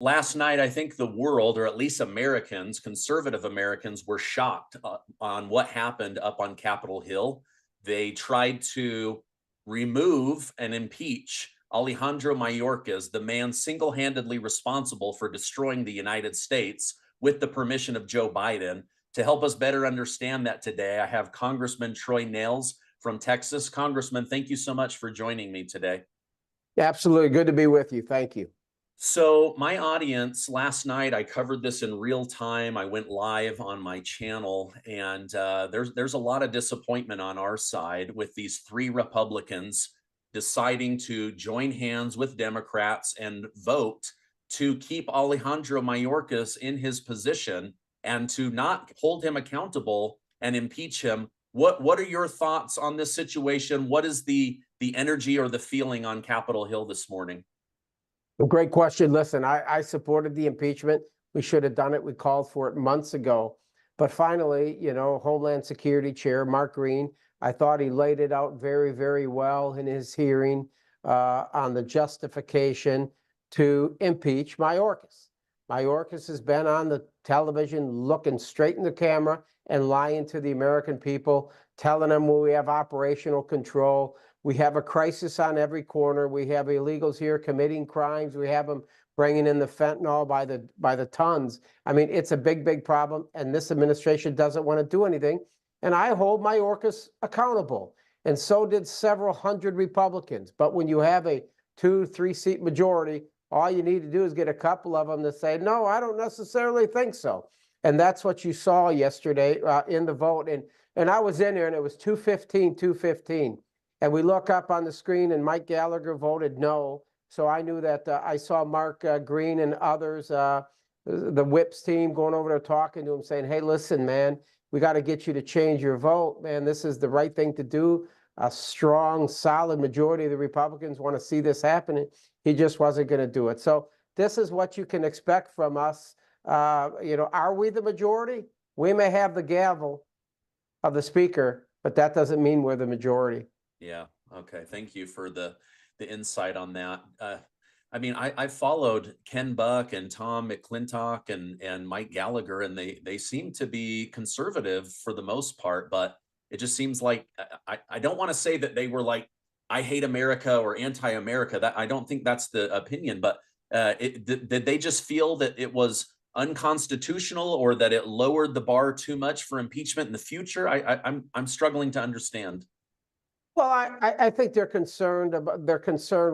Last night, I think the world, or at least Americans, conservative Americans, were shocked on what happened up on Capitol Hill. They tried to remove and impeach Alejandro Mayorkas, the man single handedly responsible for destroying the United States with the permission of Joe Biden. To help us better understand that today, I have Congressman Troy Nehls from Texas. Congressman, thank you so much for joining me today. Absolutely. Good to be with you. Thank you. So, my audience last night, I covered this in real time. I went live on my channel, and there's a lot of disappointment on our side with these three Republicans deciding to join hands with Democrats and vote to keep Alejandro Mayorkas in his position and to not hold him accountable and impeach him. What are your thoughts on this situation? What is the energy or the feeling on Capitol Hill this morning? Great question. Listen, I supported the impeachment. We should have done it. We called for it months ago. But finally, Homeland Security Chair Mark Green, I thought he laid it out very, very well in his hearing on the justification to impeach Mayorkas. Mayorkas has been on the television looking straight in the camera and lying to the American people, telling them we have operational control. We have a crisis on every corner. We have illegals here committing crimes. We have them bringing in the fentanyl by the tons. I mean, it's a big, big problem, and this administration doesn't want to do anything. And I hold Mayorkas accountable, and so did several hundred Republicans. But when you have a 2-3 seat majority, all you need to do is get a couple of them to say, no, I don't necessarily think so. And that's what you saw yesterday in the vote. And I was in there, and it was 215. And we look up on the screen, and Mike Gallagher voted no. So I knew that I saw Mark Green and others, the Whips team, going over there talking to him, saying, hey, listen, man, we got to get you to change your vote. Man, this is the right thing to do. A strong, solid majority of the Republicans want to see this happening. He just wasn't going to do it. So this is what you can expect from us. Are we the majority? We may have the gavel of the speaker, but that doesn't mean we're the majority. Yeah. Okay. Thank you for the insight on that. I mean, I followed Ken Buck and Tom McClintock and Mike Gallagher, and they seem to be conservative for the most part, but it just seems like I don't want to say that they were like, I hate America or anti-America. That I don't think that's the opinion, but did they just feel that it was unconstitutional or that it lowered the bar too much for impeachment in the future? I'm struggling to understand. Well, I think their concern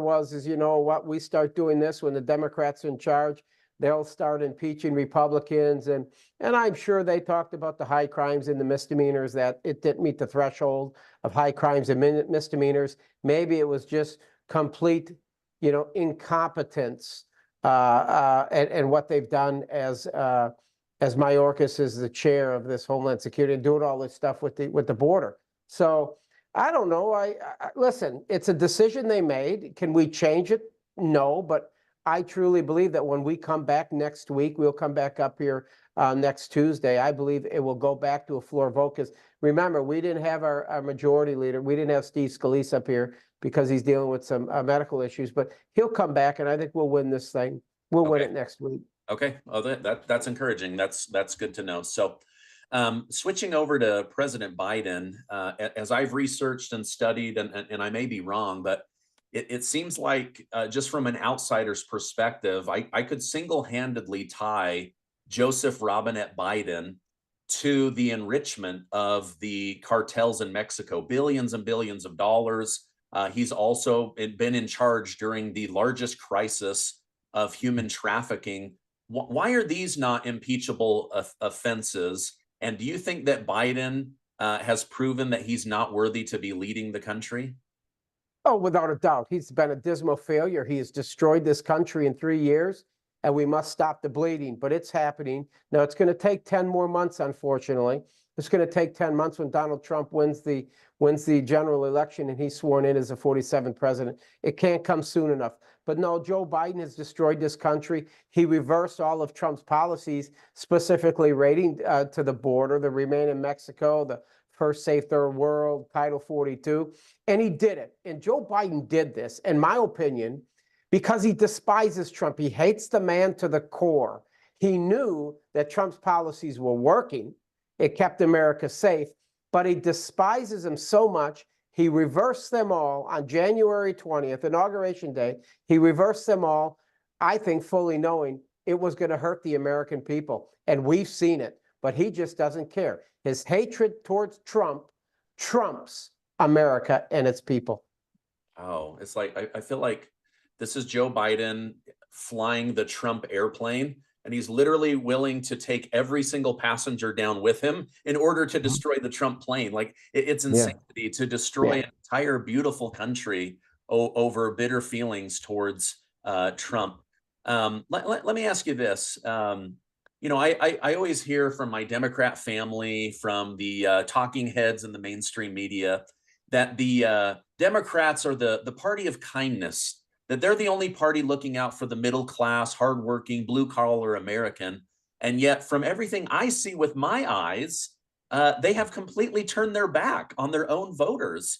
was, you know what, we start doing this when the Democrats are in charge, they'll start impeaching Republicans. And I'm sure they talked about the high crimes and the misdemeanors, that it didn't meet the threshold of high crimes and misdemeanors. Maybe it was just complete, incompetence and what they've done as Mayorkas is the chair of this Homeland Security and doing all this stuff with the border. So I don't know. Listen, it's a decision they made. Can we change it? No, but I truly believe that when we come back next week, we'll come back up here next Tuesday. I believe it will go back to a floor vote because remember, we didn't have our majority leader. We didn't have Steve Scalise up here because he's dealing with some medical issues, but he'll come back and I think we'll win this thing. We'll win it next week. Okay. Oh, that's encouraging. That's good to know. So switching over to President Biden, as I've researched and studied, and I may be wrong, but it seems like just from an outsider's perspective, I could single-handedly tie Joseph Robinette Biden to the enrichment of the cartels in Mexico, billions and billions of dollars. He's also been in charge during the largest crisis of human trafficking. Why are these not impeachable offenses? And do you think that Biden has proven that he's not worthy to be leading the country? Oh, without a doubt. He's been a dismal failure. He has destroyed this country in 3 years, and we must stop the bleeding. But it's happening. Now, it's going to take 10 more months, unfortunately. It's going to take 10 months when Donald Trump wins the general election and he's sworn in as the 47th president. It can't come soon enough. But no, Joe Biden has destroyed this country. He reversed all of Trump's policies, specifically raiding to the border, the Remain in Mexico, the First Safe Third World, Title 42. And he did it. And Joe Biden did this, in my opinion, because he despises Trump. He hates the man to the core. He knew that Trump's policies were working. It kept America safe, but he despises him so much, he reversed them all on January 20th, Inauguration Day. He reversed them all, I think, fully knowing it was going to hurt the American people. And we've seen it, but he just doesn't care. His hatred towards Trump trumps America and its people. Oh, it's like, I feel like this is Joe Biden flying the Trump airplane, and he's literally willing to take every single passenger down with him in order to destroy the Trump plane. Like, it's insanity to destroy an entire beautiful country over bitter feelings towards Trump. Let me ask you this. You know, I always hear from my Democrat family, from the talking heads in the mainstream media, that the Democrats are the party of kindness, that they're the only party looking out for the middle class, hardworking, blue collar American. And yet, from everything I see with my eyes, they have completely turned their back on their own voters.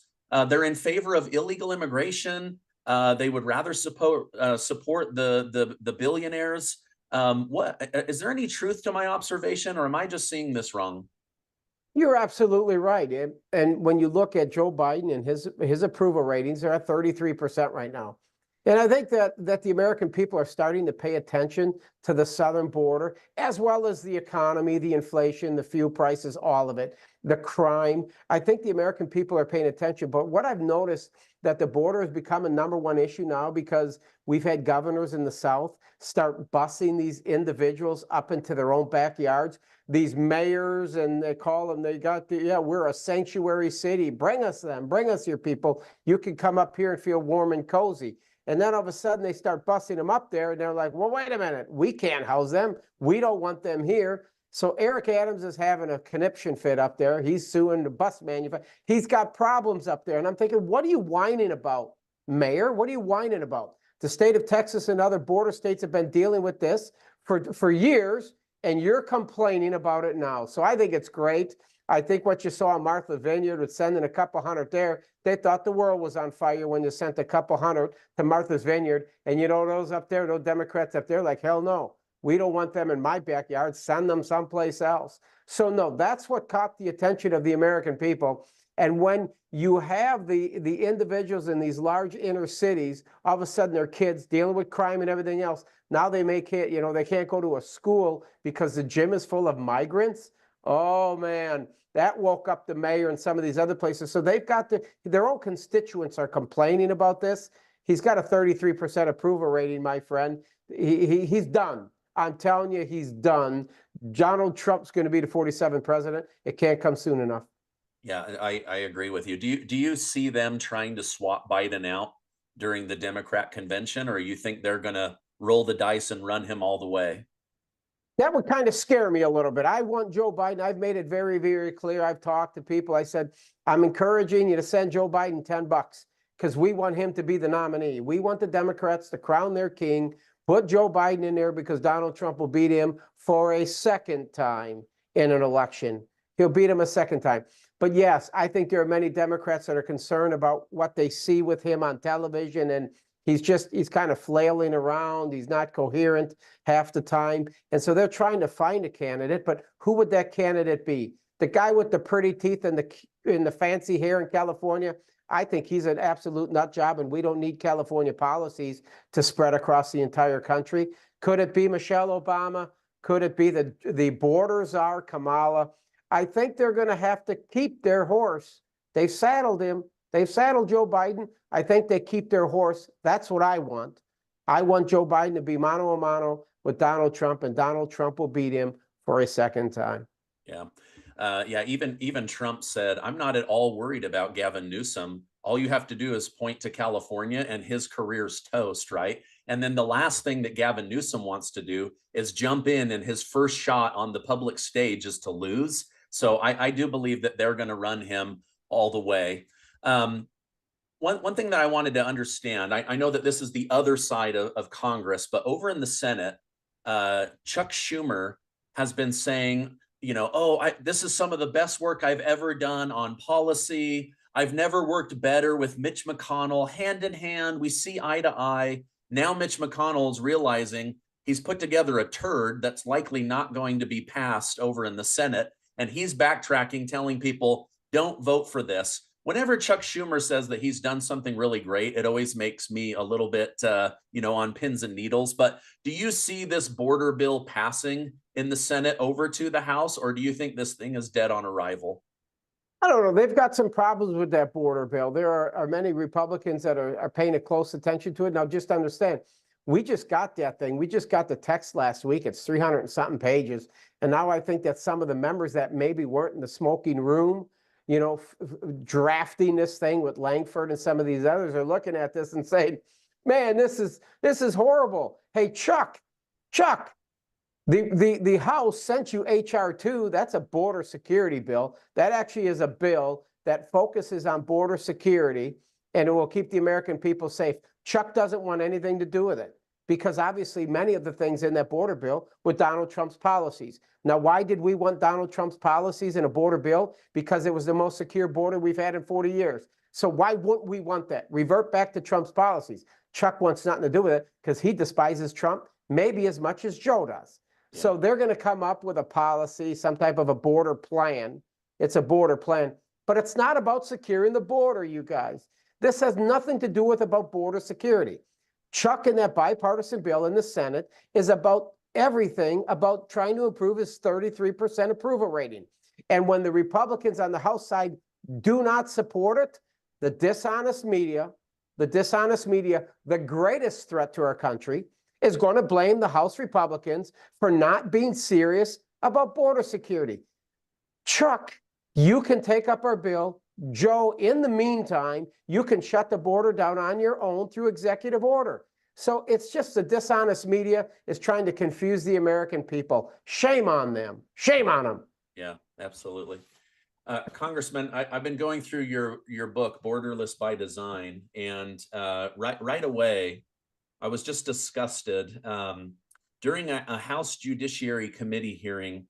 They're in favor of illegal immigration. They would rather support the billionaires. What is there any truth to my observation, or am I just seeing this wrong? You're absolutely right. And when you look at Joe Biden and his approval ratings, they're at 33% right now. And I think that the American people are starting to pay attention to the southern border, as well as the economy, the inflation, the fuel prices, all of it, the crime. I think the American people are paying attention. But what I've noticed, that the border has become a #1 issue now, because we've had governors in the South start busing these individuals up into their own backyards. These mayors, and they call them, we're a sanctuary city. Bring us them, bring us your people. You can come up here and feel warm and cozy. And then all of a sudden they start busing them up there, and they're like, well, wait a minute, we can't house them. We don't want them here. So Eric Adams is having a conniption fit up there. He's suing the bus manufacturer. He's got problems up there. And I'm thinking, what are you whining about, Mayor? What are you whining about? The state of Texas and other border states have been dealing with this for years, and you're complaining about it now. So I think it's great. I think what you saw in Martha's Vineyard with sending a couple hundred there, they thought the world was on fire when you sent a couple hundred to Martha's Vineyard. And you know, those up there, those Democrats up there, like, hell no, we don't want them in my backyard. Send them someplace else. So no, that's what caught the attention of the American people. And when you have the individuals in these large inner cities, all of a sudden their kids dealing with crime and everything else, now they they can't go to a school because the gym is full of migrants. Oh man, that woke up the mayor and some of these other places. So they've got their own constituents are complaining about this. He's got a 33% approval rating, my friend. He's done. I'm telling you, he's done. Donald Trump's going to be the 47th president. It can't come soon enough. Yeah, I agree with you. Do you see them trying to swap Biden out during the Democrat convention, or you think they're going to roll the dice and run him all the way? That would kind of scare me a little bit. I want Joe Biden. I've made it very, very clear. I've talked to people. I said, I'm encouraging you to send Joe Biden $10 because we want him to be the nominee. We want the Democrats to crown their king, put Joe Biden in there because Donald Trump will beat him for a second time in an election. He'll beat him a second time. But yes, I think there are many Democrats that are concerned about what they see with him on television, and he's kind of flailing around. He's not coherent half the time. And so they're trying to find a candidate, but who would that candidate be? The guy with the pretty teeth and the fancy hair in California? I think he's an absolute nut job, and we don't need California policies to spread across the entire country. Could it be Michelle Obama? Could it be the border czar, Kamala? I think they're going to have to keep their horse. They've saddled him. They've saddled Joe Biden. I think they keep their horse. That's what I want. I want Joe Biden to be mano a mano with Donald Trump, and Donald Trump will beat him for a second time. Yeah. Even Trump said, I'm not at all worried about Gavin Newsom. All you have to do is point to California and his career's toast, right? And then the last thing that Gavin Newsom wants to do is jump in, and his first shot on the public stage is to lose. So I do believe that they're going to run him all the way. One thing that I wanted to understand, I know that this is the other side of Congress, but over in the Senate, Chuck Schumer has been saying, this is some of the best work I've ever done on policy. I've never worked better with Mitch McConnell, hand in hand. We see eye to eye. Now Mitch McConnell's realizing he's put together a turd that's likely not going to be passed over in the Senate. And he's backtracking, telling people, don't vote for this. Whenever Chuck Schumer says that he's done something really great, it always makes me a little bit, on pins and needles. But do you see this border bill passing in the Senate over to the House, or do you think this thing is dead on arrival? I don't know. They've got some problems with that border bill. There are many Republicans that are paying a close attention to it. Now, just understand, we just got that thing. We just got the text last week. It's 300 and something pages. And now I think that some of the members that maybe weren't in the smoking room, drafting this thing with Langford and some of these others are looking at this and saying, man, this is horrible. Hey, Chuck, the House sent you HR 2. That's a border security bill. That actually is a bill that focuses on border security, and it will keep the American people safe. Chuck doesn't want anything to do with it because obviously many of the things in that border bill were Donald Trump's policies. Now, why did we want Donald Trump's policies in a border bill? Because it was the most secure border we've had in 40 years. So why wouldn't we want that? Revert back to Trump's policies. Chuck wants nothing to do with it because he despises Trump maybe as much as Joe does. Yeah. So they're going to come up with a policy, some type of a border plan. It's a border plan, but it's not about securing the border, you guys. This has nothing to do with about border security. Chuck in that bipartisan bill in the Senate is about everything about trying to improve his 33% approval rating. And when the Republicans on the House side do not support it, the dishonest media, the greatest threat to our country, is going to blame the House Republicans for not being serious about border security. Chuck, you can take up our bill. Joe, in the meantime, you can shut the border down on your own through executive order. So it's just the dishonest media is trying to confuse the American people. Shame on them. Shame on them. Yeah, absolutely. Congressman, I've been going through your book, Borderless by Design, and right away, I was just disgusted. During a House Judiciary Committee hearing,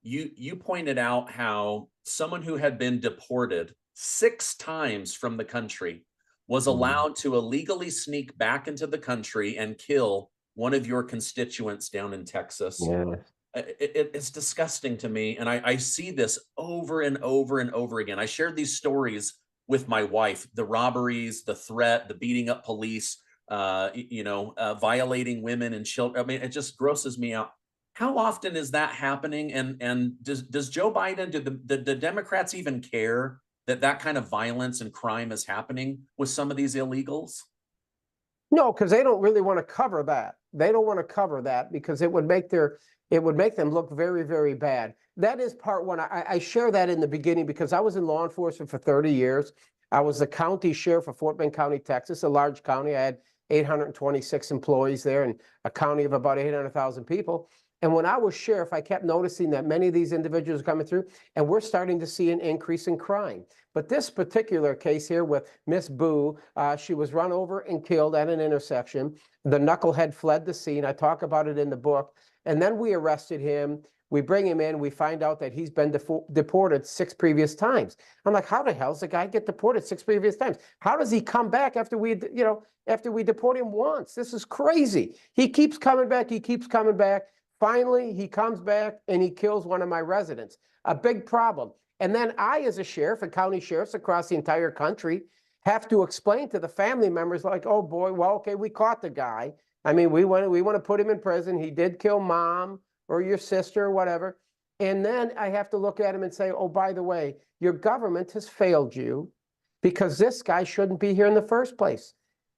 you pointed out how someone who had been deported 6 times from the country was allowed to illegally sneak back into the country and kill one of your constituents down in Texas. Yeah. It's disgusting to me. And I see this over and over and over again. I shared these stories with my wife, the robberies, the threat, the beating up police, violating women and children. I mean, it just grosses me out. How often is that happening? And does Joe Biden, do the Democrats even care that kind of violence and crime is happening with some of these illegals? No, because they don't really want to cover that. They don't want to cover that because it would make them look very, very bad. That is part one. I share that in the beginning because I was in law enforcement for 30 years. I was the county sheriff of Fort Bend County, Texas, a large county. I had 826 employees there and a county of about 800,000 people. And when I was sheriff, I kept noticing that many of these individuals are coming through, and we're starting to see an increase in crime. But this particular case here with Miss Boo, she was run over and killed at an intersection. The knucklehead fled the scene. I talk about it in the book. And then we arrested him. We bring him in. We find out that he's been deported 6 previous times. I'm like, how the hell does a guy get deported 6 previous times? How does he come back after we deport him once? This is crazy. He keeps coming back. He keeps coming back. Finally, he comes back and he kills one of my residents. A big problem. And then I, as a sheriff and county sheriffs across the entire country, have to explain to the family members like, oh boy, well, okay, we caught the guy. I mean, we want to put him in prison. He did kill mom or your sister or whatever. And then I have to look at him and say, oh, by the way, your government has failed you because this guy shouldn't be here in the first place.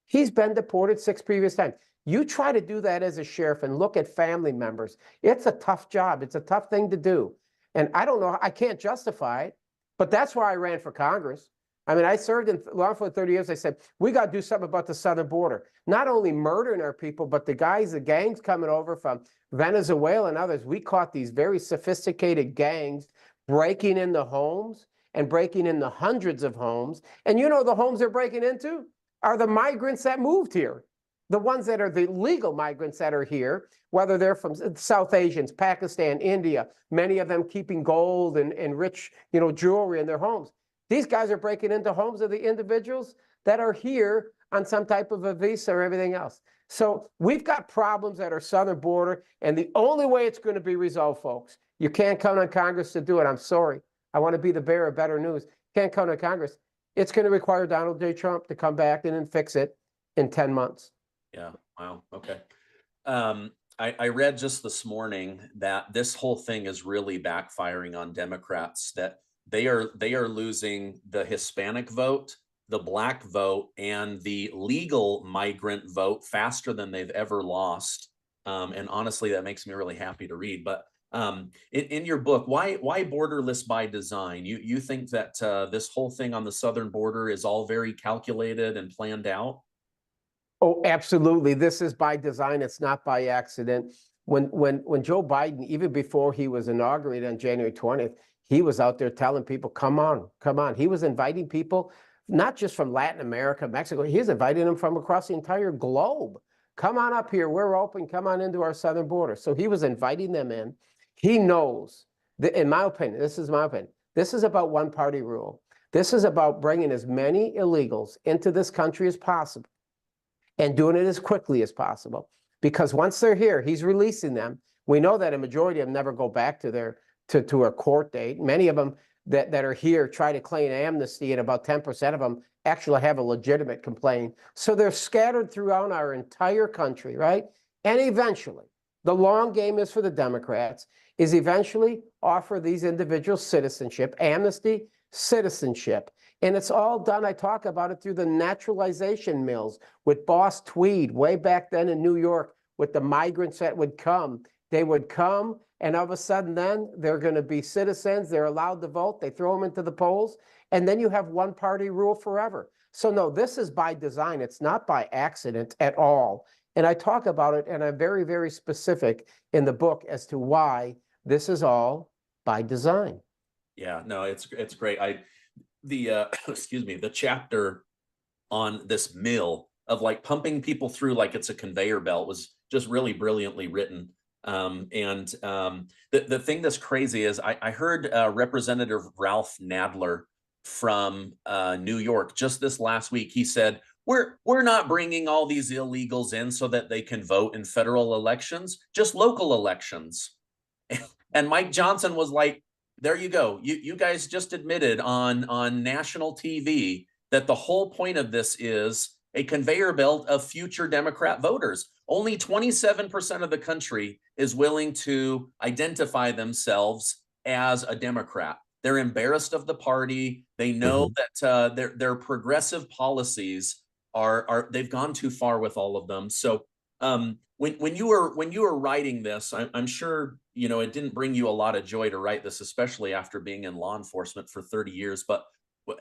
He's been deported 6 previous times. You try to do that as a sheriff and look at family members. It's a tough job. It's a tough thing to do. And I don't know, I can't justify it, but that's why I ran for Congress. I mean, I served in law enforcement for 30 years. I said, we got to do something about the southern border. Not only murdering our people, but the gangs coming over from Venezuela and others. We caught these very sophisticated gangs breaking into homes and breaking into hundreds of homes. And you know the homes they're breaking into are the migrants that moved here. The ones that are the legal migrants that are here, whether they're from South Asians, Pakistan, India, many of them keeping gold and rich, jewelry in their homes. These guys are breaking into homes of the individuals that are here on some type of a visa or everything else. So we've got problems at our southern border, and the only way it's going to be resolved, folks, you can't count on Congress to do it. I'm sorry. I want to be the bearer of better news. Can't count on Congress. It's going to require Donald J. Trump to come back in and fix it in 10 months. Yeah. Wow. Okay. I read just this morning that this whole thing is really backfiring on Democrats, that they are losing the Hispanic vote, the Black vote, and the legal migrant vote faster than they've ever lost. And honestly, that makes me really happy to read. But in your book, why borderless by design? You think that this whole thing on the southern border is all very calculated and planned out? Oh, absolutely. This is by design. It's not by accident. When Joe Biden, even before he was inaugurated on January 20th, he was out there telling people, come on, come on. He was inviting people, not just from Latin America, Mexico. He was inviting them from across the entire globe. Come on up here. We're open. Come on into our southern border. So he was inviting them in. He knows that, in my opinion, this is my opinion, this is about one party rule. This is about bringing as many illegals into this country as possible and doing it as quickly as possible. Because once they're here, he's releasing them. We know that a majority of them never go back to their to a court date. Many of them that are here try to claim amnesty, and about 10% of them actually have a legitimate complaint. So they're scattered throughout our entire country, right? And eventually, the long game is for the Democrats, is eventually offer these individuals citizenship, amnesty, citizenship. And it's all done, I talk about it, through the naturalization mills with Boss Tweed way back then in New York with the migrants that would come. They would come, and all of a sudden then they're going to be citizens. They're allowed to vote. They throw them into the polls, and then you have one party rule forever. So no, this is by design. It's not by accident at all. And I talk about it, and I'm very, very specific in the book as to why this is all by design. Yeah, no, it's great. Excuse me, the chapter on this mill of like pumping people through like it's a conveyor belt was just really brilliantly written. The thing that's crazy is I heard Representative Ralph Nadler from New York just this last week. He said, we're not bringing all these illegals in so that they can vote in federal elections, just local elections. And Mike Johnson was like, there you go. You guys just admitted on national TV that the whole point of this is a conveyor belt of future Democrat voters. Only 27% of the country is willing to identify themselves as a Democrat. They're embarrassed of the party. They know that their progressive policies they've gone too far with all of them. So when you were writing this, I'm sure it didn't bring you a lot of joy to write this, especially after being in law enforcement for 30 years. But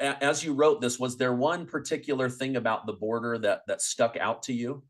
as you wrote this, was there one particular thing about the border that stuck out to you?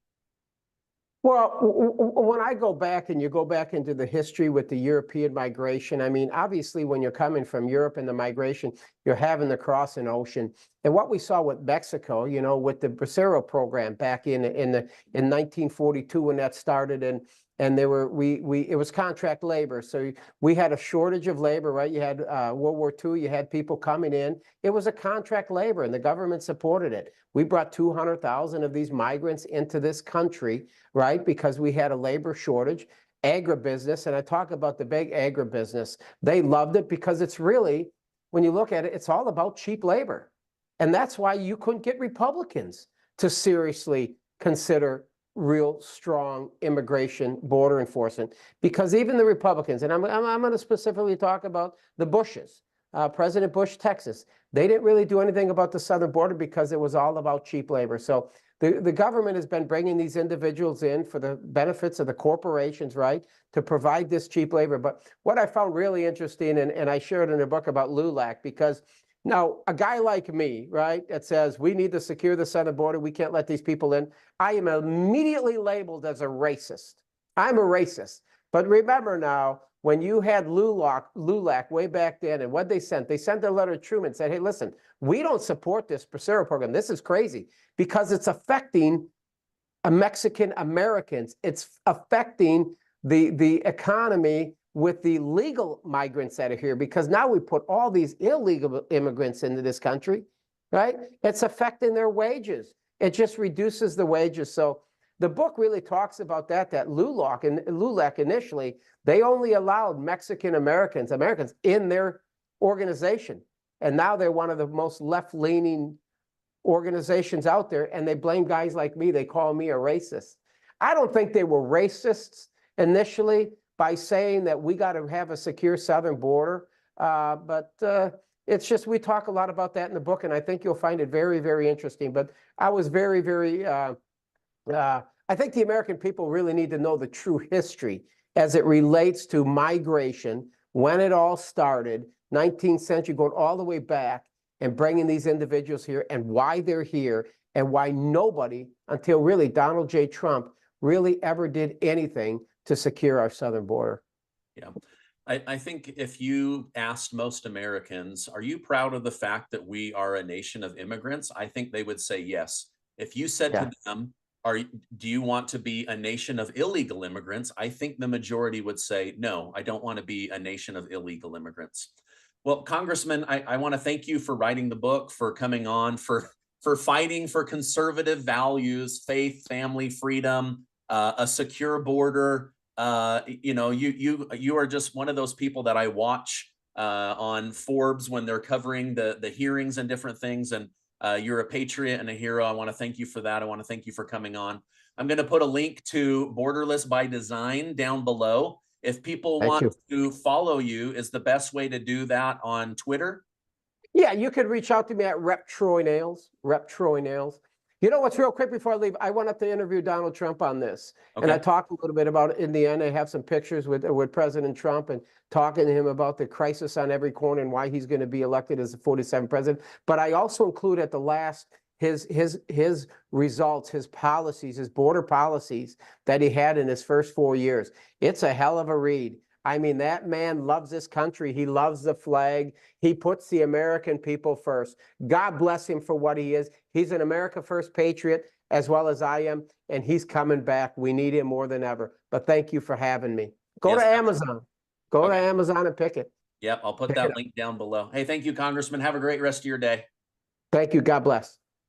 Well, when I go back and you go back into the history with the European migration, I mean, obviously, when you're coming from Europe and the migration, you're having to cross an ocean. And what we saw with Mexico, with the Bracero program back in 1942 when that started, and it was contract labor. So we had a shortage of labor, right? You had World War II, you had people coming in. It was a contract labor, and the government supported it. We brought 200,000 of these migrants into this country, right? Because we had a labor shortage. Agribusiness, and I talk about the big agribusiness. They loved it because it's really, when you look at it, it's all about cheap labor. And that's why you couldn't get Republicans to seriously consider real strong immigration border enforcement, because even the Republicans, and I'm going to specifically talk about the Bushes, President Bush, Texas, they didn't really do anything about the southern border because it was all about cheap labor. So the government has been bringing these individuals in for the benefits of the corporations, right, to provide this cheap labor. But what I found really interesting, and I shared in a book about LULAC, because now a guy like me, right, that says we need to secure the southern border, we can't let these people in, I am immediately labeled as a racist. I'm a racist. But remember now, when you had LULAC way back then, and what they sent a letter to Truman and said, hey, listen, we don't support this Bracero program. This is crazy because it's affecting Mexican Americans. It's affecting the economy with the legal migrants that are here, because now we put all these illegal immigrants into this country, right? It's affecting their wages. It just reduces the wages. So the book really talks about that LULAC initially, they only allowed Mexican Americans in their organization. And now they're one of the most left-leaning organizations out there, and they blame guys like me. They call me a racist. I don't think they were racists initially by saying that we got to have a secure southern border. But it's just, we talk a lot about that in the book, and I think you'll find it very, very interesting. But I was very, very, I think the American people really need to know the true history as it relates to migration, when it all started, 19th century, going all the way back, and bringing these individuals here and why they're here, and why nobody, until really Donald J. Trump, really ever did anything to secure our southern border. Yeah. I think if you asked most Americans, are you proud of the fact that we are a nation of immigrants? I think they would say yes. If you said to them, do you want to be a nation of illegal immigrants? I think the majority would say, no, I don't want to be a nation of illegal immigrants. Well, Congressman, I want to thank you for writing the book, for coming on, for fighting for conservative values, faith, family, freedom, a secure border. You know, you are just one of those people that I watch on Forbes when they're covering the hearings and different things. And you're a patriot and a hero. I want to thank you for that. I want to thank you for coming on. I'm going to put a link to Borderless by Design down below. If people want to follow you, is the best way to do that on Twitter? Yeah, you could reach out to me at Rep Troy Nehls, Rep Troy Nehls. You know what's real quick before I leave? I went up to interview Donald Trump on this. Okay. And I talked a little bit about it. In the end, I have some pictures with President Trump and talking to him about the crisis on every corner and why he's going to be elected as the 47th president. But I also include at the last his results, his policies, his border policies that he had in his first 4 years. It's a hell of a read. I mean, that man loves this country. He loves the flag. He puts the American people first. God bless him for what he is. He's an America First patriot, as well as I am, and he's coming back. We need him more than ever. But thank you for having me. Go to Amazon. Go to Amazon and pick it. Yep, I'll put that link down below. Hey, thank you, Congressman. Have a great rest of your day. Thank you. God bless.